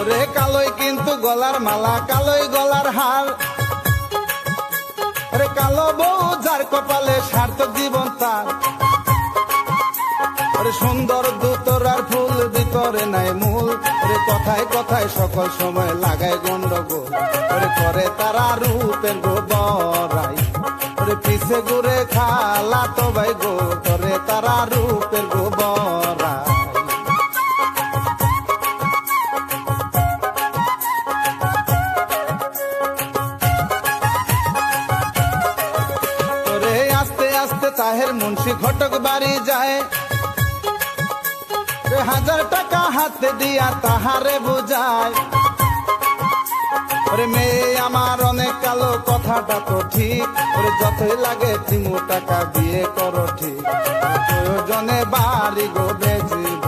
রে কালোই কিন্তু গলার মালা, কালোই গলার হার, রে কালো বউ যার কপালে সার্থক জীবন তার। রে সুন্দর দুতরার ফুল ভিতরে নাই মূল, রে কথায় কথায় সকল সময় লাগায় গন্ডগোল। রে করে তারা রূপের গোবরাই, রে পিছে ঘুরে খালা তো ভাই গো, করে তারা রূপের গোবরাই। আস্তে আস্তে তাহের মুন্সি ঘটক বাড়ি যায়, 1000 টাকা হাতে দিয়া তাহারে বুঝায়। ওরে মেয়ে আমার অনেক কালো, কথাটা তো ঠিক, ওরে যতই লাগে 3 টাকা বিয়ে করো ঠিক, প্রয়োজনে বাড়ি গো বেজিব।